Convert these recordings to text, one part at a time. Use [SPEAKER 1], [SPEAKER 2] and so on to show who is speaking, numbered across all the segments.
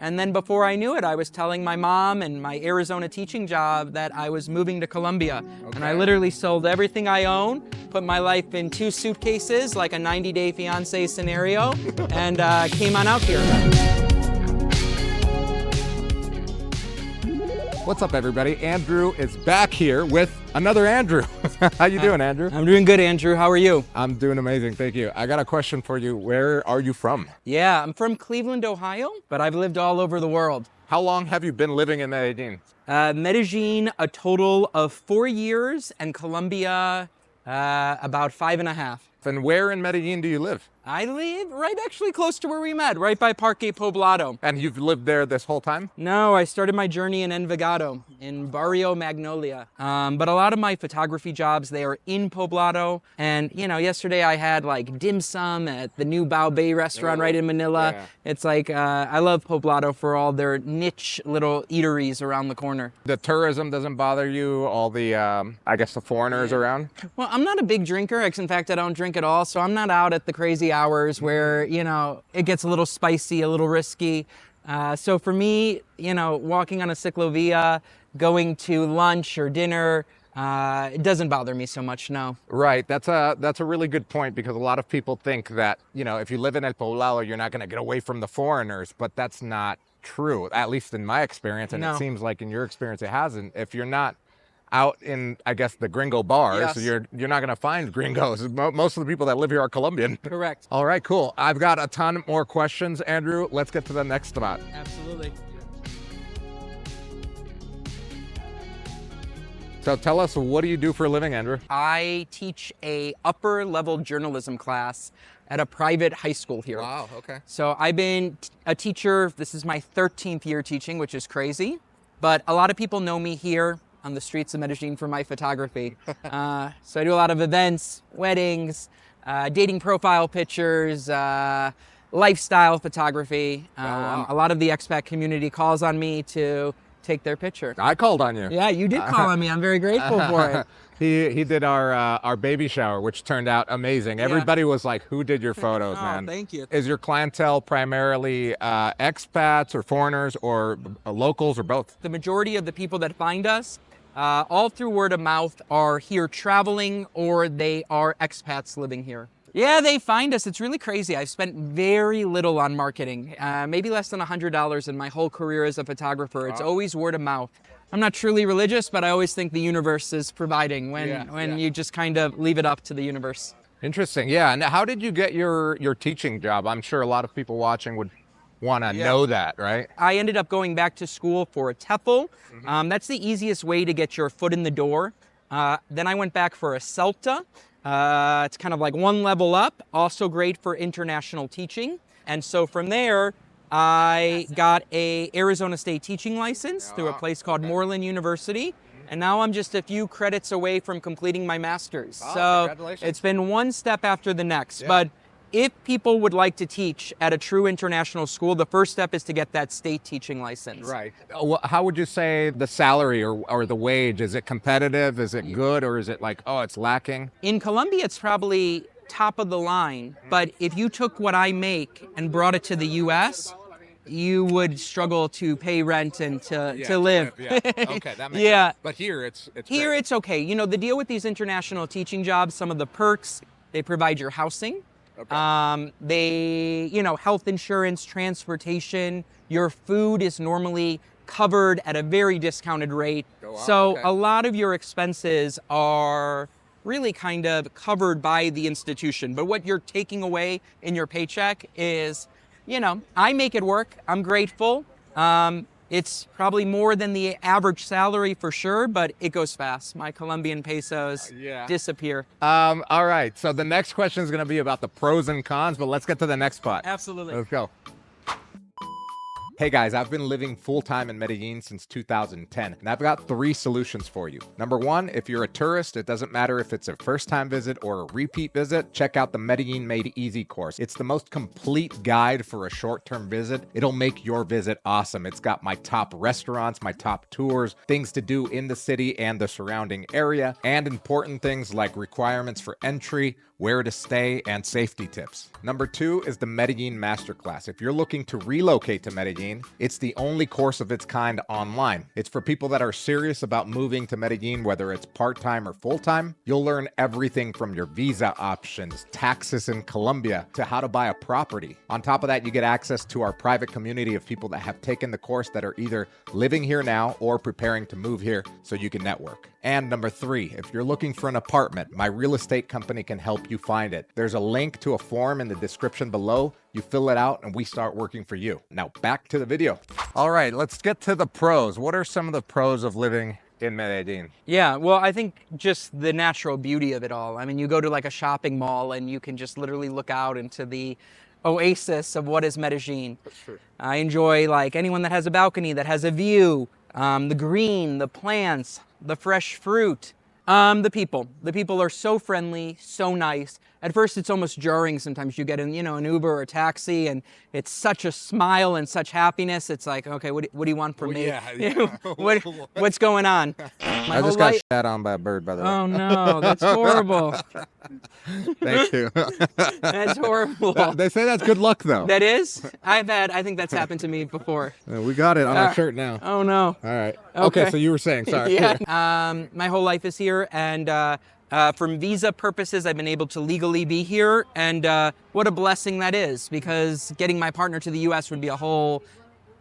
[SPEAKER 1] And then before I knew it, I was telling my mom and my Arizona teaching job that I was moving to Colombia. Okay. And I literally sold everything I own, put my life in 2 suitcases, like a 90-day fiance scenario, and came on out here.
[SPEAKER 2] What's up, everybody? Andrew is back here with another Andrew. How you doing, Andrew?
[SPEAKER 1] I'm doing good, Andrew. How are you?
[SPEAKER 2] I'm doing amazing, thank you. I got a question for you. Where are you from?
[SPEAKER 1] Yeah, I'm from Cleveland, Ohio, but I've lived all over the world.
[SPEAKER 2] How long have you been living in Medellin?
[SPEAKER 1] Medellin, a total of 4 years, and Colombia, about 5.5.
[SPEAKER 2] And where in Medellin do you live?
[SPEAKER 1] I live right actually close to where we met, right by Parque Poblado.
[SPEAKER 2] And you've lived there this whole time?
[SPEAKER 1] No, I started my journey in Envigado, in Barrio Magnolia. But a lot of my photography jobs, they are in Poblado. And, you know, yesterday I had like dim sum at the new Bao Bay restaurant right in Manila. Yeah. It's like, I love Poblado for all their niche little eateries around the corner.
[SPEAKER 2] The tourism doesn't bother you? All the, I guess the foreigners around?
[SPEAKER 1] Well, I'm not a big drinker. In fact, I don't drink at all. So I'm not out at the crazy hours where, you know, it gets a little spicy, a little risky. So for me, you know, walking on a ciclovia, going to lunch or dinner, it doesn't bother me so much, no.
[SPEAKER 2] Right, that's a really good point, because a lot of people think that, you know, if you live in El Poblado, you're not gonna get away from the foreigners, but that's not true, at least in my experience, and no. It seems like in your experience it hasn't. If you're not out in, I guess, the gringo bars, yes, you're not gonna find gringos. Most of the people that live here are Colombian.
[SPEAKER 1] Correct.
[SPEAKER 2] All right, cool. I've got a ton more questions, Andrew. Let's get to the next spot.
[SPEAKER 1] Absolutely.
[SPEAKER 2] So tell us, what do you do for a living, Andrew?
[SPEAKER 1] I teach a upper level journalism class at a private high school here.
[SPEAKER 2] Wow, okay.
[SPEAKER 1] So I've been a teacher, this is my 13th year teaching, which is crazy. But a lot of people know me here on the streets of Medellin for my photography. So I do a lot of events, weddings, dating profile pictures, lifestyle photography.
[SPEAKER 2] Wow.
[SPEAKER 1] A lot of the expat community calls on me to take their picture.
[SPEAKER 2] I called on you.
[SPEAKER 1] Yeah, you did call on me. I'm very grateful for it.
[SPEAKER 2] He did our baby shower, which turned out amazing. Yeah. Everybody was like, who did your photos, man?
[SPEAKER 1] Thank you.
[SPEAKER 2] Is your clientele primarily expats or foreigners or locals or both?
[SPEAKER 1] The majority of the people that find us, all through word of mouth, are here traveling or they are expats living here. Yeah, they find us. It's really crazy. I've spent very little on marketing, maybe less than $100 in my whole career as a photographer. It's always word of mouth. I'm not truly religious, but I always think the universe is providing when you just kind of leave it up to the universe.
[SPEAKER 2] Interesting. Yeah. And how did you get your teaching job? I'm sure a lot of people watching would want to know that, right?
[SPEAKER 1] I ended up going back to school for a TEFL. That's the easiest way to get your foot in the door. Then I went back for a CELTA. It's kind of like one level up, also great for international teaching. And so from there, I got a Arizona State teaching license through a place called Moreland University. And now I'm just a few credits away from completing my master's. So it's been one step after the next. Yeah. But if people would like to teach at a true international school, the first step is to get that state teaching license.
[SPEAKER 2] Right. How would you say the salary or the wage? Is it competitive? Is it good? Or is it like, oh, it's lacking?
[SPEAKER 1] In Colombia, it's probably top of the line. But if you took what I make and brought it to the US, you would struggle to pay rent and to live.
[SPEAKER 2] Yeah. Okay, that makes sense. But here it's
[SPEAKER 1] here
[SPEAKER 2] great.
[SPEAKER 1] It's okay. You know, the deal with these international teaching jobs, some of the perks, they provide your housing. Okay. They, you know, health insurance, transportation, your food is normally covered at a very discounted rate. Oh, wow. So a lot of your expenses are really kind of covered by the institution. But what you're taking away in your paycheck is, you know, I make it work. I'm grateful. It's probably more than the average salary for sure, but it goes fast. My Colombian pesos disappear.
[SPEAKER 2] All right, so the next question is gonna be about the pros and cons, but let's get to the next spot.
[SPEAKER 1] Absolutely.
[SPEAKER 2] Let's go. Hey guys, I've been living full-time in Medellin since 2010, and I've got 3 solutions for you. Number 1, if you're a tourist, it doesn't matter if it's a first-time visit or a repeat visit, check out the Medellin Made Easy course. It's the most complete guide for a short-term visit. It'll make your visit awesome. It's got my top restaurants, my top tours, things to do in the city and the surrounding area, and important things like requirements for entry, where to stay, and safety tips. Number 2 is the Medellin Masterclass. If you're looking to relocate to Medellin, Medellin. It's the only course of its kind online. It's for people that are serious about moving to Medellin, whether it's part-time or full-time. You'll learn everything from your visa options, taxes in Colombia, to how to buy a property. On top of that, you get access to our private community of people that have taken the course that are either living here now or preparing to move here, so you can network. And number 3, if you're looking for an apartment, my real estate company can help you find it. There's a link to a form in the description below. You fill it out and we start working for you. Now back to the video. All right, let's get to the pros. What are some of the pros of living in Medellin?
[SPEAKER 1] Yeah, well, I think just the natural beauty of it all. I mean, you go to like a shopping mall and you can just literally look out into the oasis of what is Medellin.
[SPEAKER 2] That's true.
[SPEAKER 1] I enjoy like anyone that has a balcony, that has a view, the green, the plants, the fresh fruit, the people. The people are so friendly, so nice. At first, it's almost jarring sometimes. You get in, an Uber or a taxi, and it's such a smile and such happiness. It's like, okay, what do you want from me?
[SPEAKER 2] Yeah.
[SPEAKER 1] What's going on?
[SPEAKER 2] I just got shat on by a bird, by the way.
[SPEAKER 1] Oh no, that's horrible.
[SPEAKER 2] Thank you.
[SPEAKER 1] That's horrible.
[SPEAKER 2] They say that's good luck, though.
[SPEAKER 1] That is? I think that's happened to me before.
[SPEAKER 2] We got it on our shirt now.
[SPEAKER 1] Oh no.
[SPEAKER 2] All right. Okay, so you were saying, sorry.
[SPEAKER 1] Yeah. My whole life is here, and from visa purposes, I've been able to legally be here, and what a blessing that is, because getting my partner to the U.S. would be a whole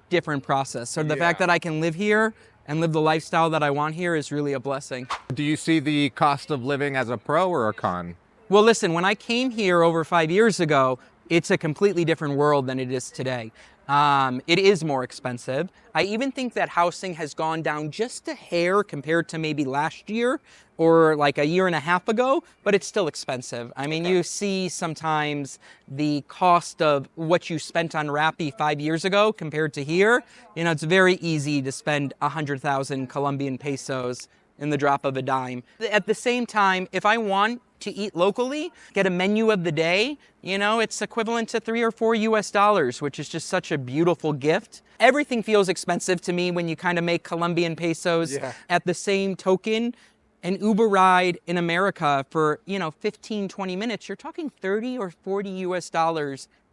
[SPEAKER 1] different process. So the fact that I can live here and live the lifestyle that I want here is really a blessing.
[SPEAKER 2] Do you see the cost of living as a pro or a con?
[SPEAKER 1] Well, listen, when I came here over 5 years ago, it's a completely different world than it is today. It is more expensive. I even think that housing has gone down just a hair compared to maybe last year or like a year and a half ago, but it's still expensive. I mean, you see sometimes the cost of what you spent on Rappi 5 years ago compared to here. It's very easy to spend 100,000 Colombian pesos in the drop of a dime. At the same time, if I want to eat locally, get a menu of the day, it's equivalent to $3 or $4 US, which is just such a beautiful gift. Everything feels expensive to me when you kind of make Colombian pesos.
[SPEAKER 2] Yeah.
[SPEAKER 1] At the same token, an Uber ride in America for, 15, 20 minutes, you're talking 30 or 40 US,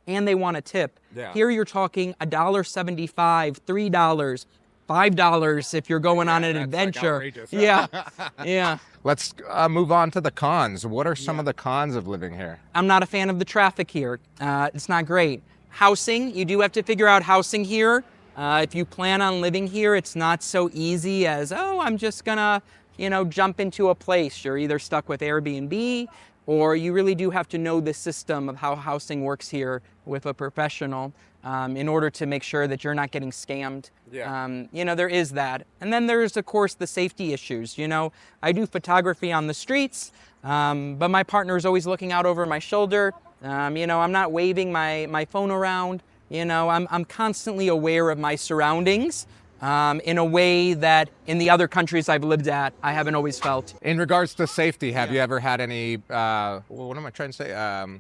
[SPEAKER 1] and they want a tip.
[SPEAKER 2] Yeah.
[SPEAKER 1] Here you're talking $1.75, $3, $5 if you're going on an adventure.
[SPEAKER 2] Outrageous.
[SPEAKER 1] Yeah.
[SPEAKER 2] Let's move on to the cons. What are some of the cons of living here?
[SPEAKER 1] I'm not a fan of the traffic here. It's not great. Housing, you do have to figure out housing here. If you plan on living here, it's not so easy as, I'm just gonna, jump into a place. You're either stuck with Airbnb, or you really do have to know the system of how housing works here with a professional in order to make sure that you're not getting scammed.
[SPEAKER 2] Yeah.
[SPEAKER 1] There is that. And then there's, of course, the safety issues. I do photography on the streets, but my partner is always looking out over my shoulder. I'm not waving my phone around. I'm constantly aware of my surroundings. In a way that in the other countries I've lived at, I haven't always felt.
[SPEAKER 2] In regards to safety, have you ever had any, what am I trying to say?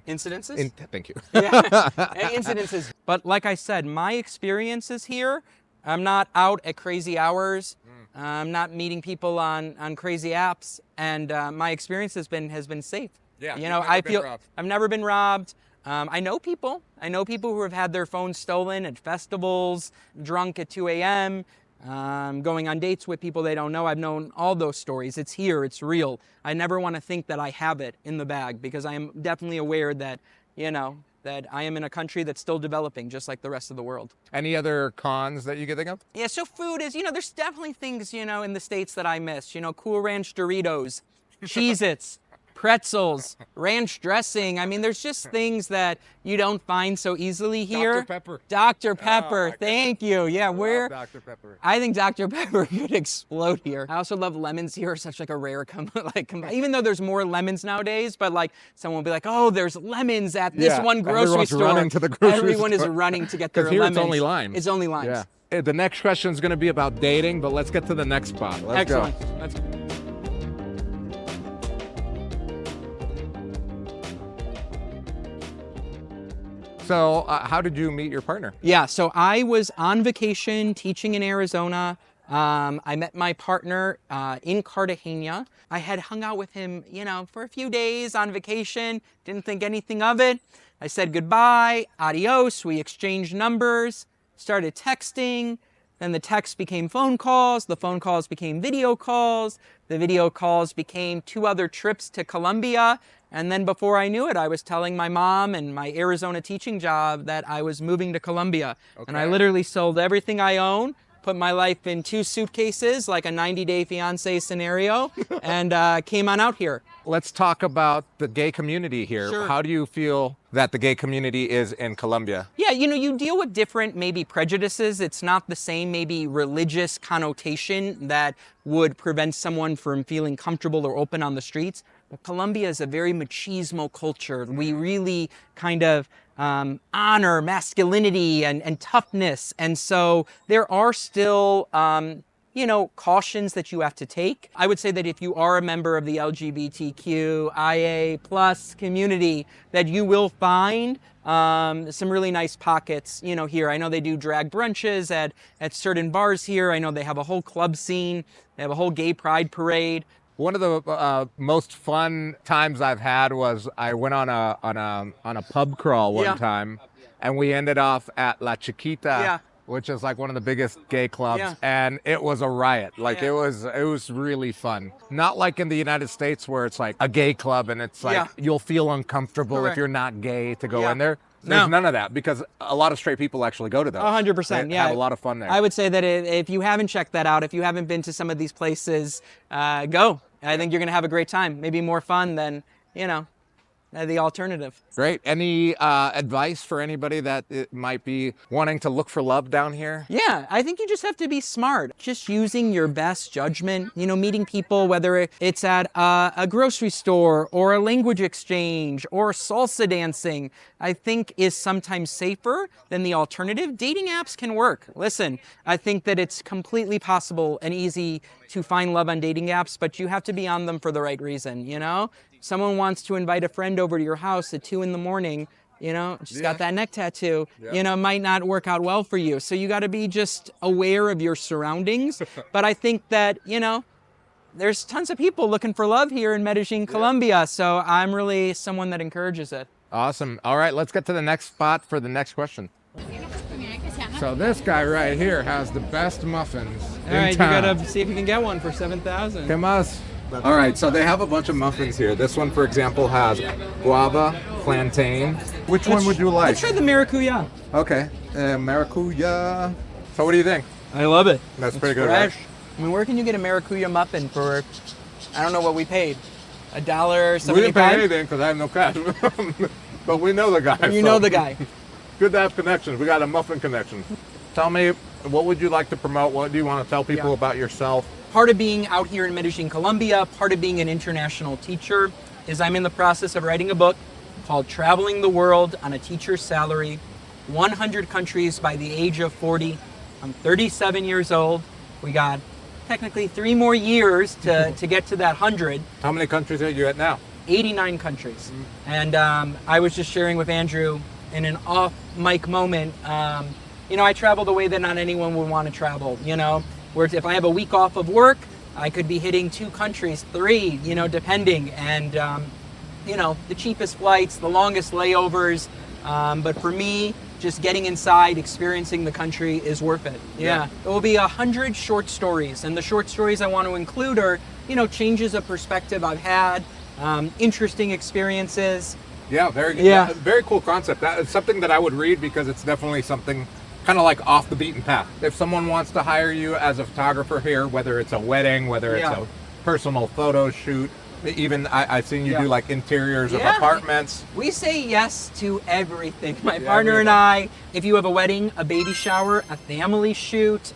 [SPEAKER 1] Incidences?
[SPEAKER 2] Thank you.
[SPEAKER 1] Incidences. But like I said, my experiences here, I'm not out at crazy hours. I'm not meeting people on crazy apps. And my experience has been safe.
[SPEAKER 2] Yeah,
[SPEAKER 1] I've never been robbed. I know people who have had their phones stolen at festivals, drunk at 2 a.m., going on dates with people they don't know. I've known all those stories. It's here, it's real. I never want to think that I have it in the bag, because I am definitely aware that, that I am in a country that's still developing, just like the rest of the world.
[SPEAKER 2] Any other cons that you can think of?
[SPEAKER 1] Yeah, so food is, there's definitely things, in the States that I miss. Cool Ranch Doritos, Cheez-Its, pretzels, ranch dressing. I mean, there's just things that you don't find so easily here.
[SPEAKER 2] Dr. Pepper.
[SPEAKER 1] Dr. Pepper, thank you. Yeah,
[SPEAKER 2] Dr. Pepper.
[SPEAKER 1] I think Dr. Pepper could explode here. I also love lemons here. Such like a rare even though there's more lemons nowadays, but like someone will be like, oh, there's lemons at this one grocery store.
[SPEAKER 2] Running to the grocery
[SPEAKER 1] Everyone
[SPEAKER 2] store.
[SPEAKER 1] is running to get their
[SPEAKER 2] here
[SPEAKER 1] lemons.
[SPEAKER 2] It's only limes.
[SPEAKER 1] It's only limes.
[SPEAKER 2] Yeah. The next question is going to be about dating, but let's get to the next spot. Let's
[SPEAKER 1] Excellent.
[SPEAKER 2] go.
[SPEAKER 1] Let's go.
[SPEAKER 2] So how did you meet your partner?
[SPEAKER 1] Yeah, so I was on vacation teaching in Arizona. I met my partner in Cartagena. I had hung out with him, for a few days on vacation. Didn't think anything of it. I said goodbye, adios. We exchanged numbers. started texting, then the text became phone calls, the phone calls became video calls, the video calls became 2 other trips to Colombia, and then before I knew it, I was telling my mom and my Arizona teaching job that I was moving to Colombia.
[SPEAKER 2] Okay.
[SPEAKER 1] And I literally sold everything I own, put my life in 2 suitcases, like a 90-day fiancé scenario, and came on out here.
[SPEAKER 2] Let's talk about the gay community here.
[SPEAKER 1] Sure.
[SPEAKER 2] How do you feel that the gay community is in Colombia?
[SPEAKER 1] Yeah, you know, you deal with different maybe prejudices. It's not the same maybe religious connotation that would prevent someone from feeling comfortable or open on the streets. But Colombia is a very machismo culture. We really kind of honor masculinity and toughness. And so there are still you know, cautions that you have to take. I would say that if you are a member of the LGBTQIA plus community, that you will find some really nice pockets, you know, here. I know they do drag brunches at certain bars here. I know they have a whole club scene. They have a whole gay pride parade.
[SPEAKER 2] One of the most fun times I've had was I went on a pub crawl one time, and we ended off at La Chiquita, which is like one of the biggest gay clubs, and it was a riot. Like it was really fun. Not like in the United States where it's like a gay club and it's like you'll feel uncomfortable if you're not gay to go in there. There's none of that because a lot of straight people actually go to those.
[SPEAKER 1] 100%,
[SPEAKER 2] They have a lot of fun there.
[SPEAKER 1] I would say that if you haven't checked that out, if you haven't been to some of these places, go. I think you're going to have a great time. Maybe more fun than, you know, the alternative.
[SPEAKER 2] Great. Any advice for anybody that might be wanting to look for love down here?
[SPEAKER 1] Yeah, I think you just have to be smart. Just using your best judgment, you know, meeting people, whether it's at a grocery store or a language exchange or salsa dancing, I think is sometimes safer than the alternative. Dating apps can work. Listen, I think that it's completely possible and easy to find love on dating apps, but you have to be on them for the right reason, you know? Someone wants to invite a friend over to your house at 2 a.m, you know, she's got that neck tattoo, you know, might not work out well for you. So you got to be just aware of your surroundings. But I think that, you know, there's tons of people looking for love here in Medellin, Colombia. So I'm really someone that encourages it.
[SPEAKER 2] Awesome. All right, let's get to the next spot for the next question. So this guy right here has the best muffins in
[SPEAKER 1] All right,
[SPEAKER 2] town.
[SPEAKER 1] you got to see if you can get one for 7,000.
[SPEAKER 2] ¿Qué más? All right, so they have a bunch of muffins here. This one, for example, has guava, plantain. Which one would you like?
[SPEAKER 1] Let's try the maracuya.
[SPEAKER 2] Okay, maracuya. So what do you think?
[SPEAKER 1] I love it.
[SPEAKER 2] That's
[SPEAKER 1] It's
[SPEAKER 2] pretty good,
[SPEAKER 1] fresh.
[SPEAKER 2] right?
[SPEAKER 1] I mean, where can you get a maracuya muffin for, I don't know what we paid, $1.75?
[SPEAKER 2] We didn't pay anything because I have no cash. But we know the guy.
[SPEAKER 1] You know the guy.
[SPEAKER 2] Good to have connections. We got a muffin connection. Tell me, what would you like to promote? What do you want to tell people about yourself?
[SPEAKER 1] Part of being out here in Medellin, Colombia, part of being an international teacher is I'm in the process of writing a book called Traveling the World on a Teacher's Salary, 100 countries by the age of 40. I'm 37 years old. We got technically 3 more years to get to that 100.
[SPEAKER 2] How many countries are you at now?
[SPEAKER 1] 89 countries. And I was just sharing with Andrew in an off-mic moment, you know, I travel the way that not anyone would want to travel, you know? Where if I have a week off of work, I could be hitting 2 countries, 3, you know, depending. And, you know, the cheapest flights, the longest layovers. But for me, just getting inside, experiencing the country is worth it. Yeah. It will be 100 short stories. And the short stories I want to include are, you know, changes of perspective I've had, interesting experiences.
[SPEAKER 2] Yeah, very good.
[SPEAKER 1] Yeah.
[SPEAKER 2] Very cool concept. That is something that I would read because it's definitely something kind of like off the beaten path. If someone wants to hire you as a photographer here, whether it's a wedding, whether it's a personal photo shoot, even I've seen you do like interiors of apartments.
[SPEAKER 1] We say yes to everything. My partner and I, if you have a wedding, a baby shower, a family shoot,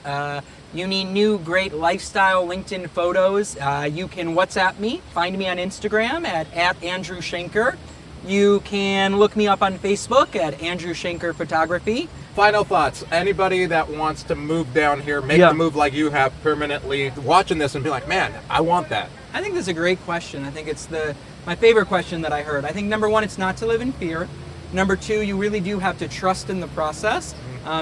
[SPEAKER 1] you need new great lifestyle LinkedIn photos, you can WhatsApp me, find me on Instagram at Andrew Shainker. You can look me up on Facebook at Andrew Shainker Photography.
[SPEAKER 2] Final thoughts. Anybody that wants to move down here, make the move like you have permanently, watching this and be like, man, I want that.
[SPEAKER 1] I think that's a great question. I think it's my favorite question that I heard. I think number 1, it's not to live in fear. Number 2, you really do have to trust in the process.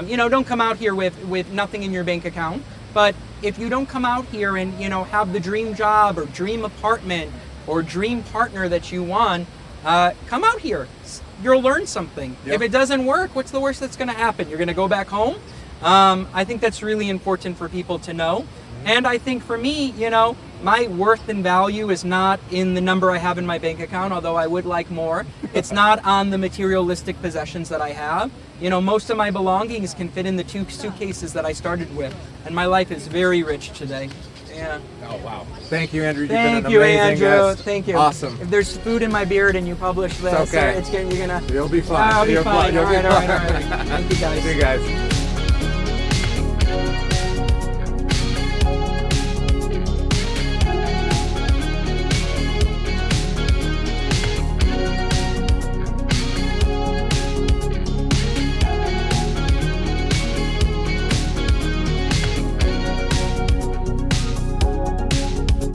[SPEAKER 1] You know, don't come out here with nothing in your bank account. But if you don't come out here and, you know, have the dream job or dream apartment or dream partner that you want, come out here. You'll learn something. If it doesn't work, what's the worst that's going to happen? You're going to go back home. I think that's really important for people to know. And I think for me, you know, my worth and value is not in the number I have in my bank account, although I would like more. It's not on the materialistic possessions that I have. You know, most of my belongings can fit in the 2 suitcases that I started with, and my life is very rich today. Yeah.
[SPEAKER 2] Oh, wow. Thank you, Andrew. You've
[SPEAKER 1] Thank
[SPEAKER 2] been
[SPEAKER 1] you,
[SPEAKER 2] an amazing
[SPEAKER 1] Andrew.
[SPEAKER 2] guest.
[SPEAKER 1] Thank you.
[SPEAKER 2] Awesome.
[SPEAKER 1] If there's food in my beard and you publish this,
[SPEAKER 2] okay.
[SPEAKER 1] you're gonna.
[SPEAKER 2] You'll be fine.
[SPEAKER 1] I'll be
[SPEAKER 2] You'll
[SPEAKER 1] fine.
[SPEAKER 2] You'll
[SPEAKER 1] All
[SPEAKER 2] be
[SPEAKER 1] right, all
[SPEAKER 2] fine.
[SPEAKER 1] right, all right. Thank you, guys.
[SPEAKER 2] See you guys.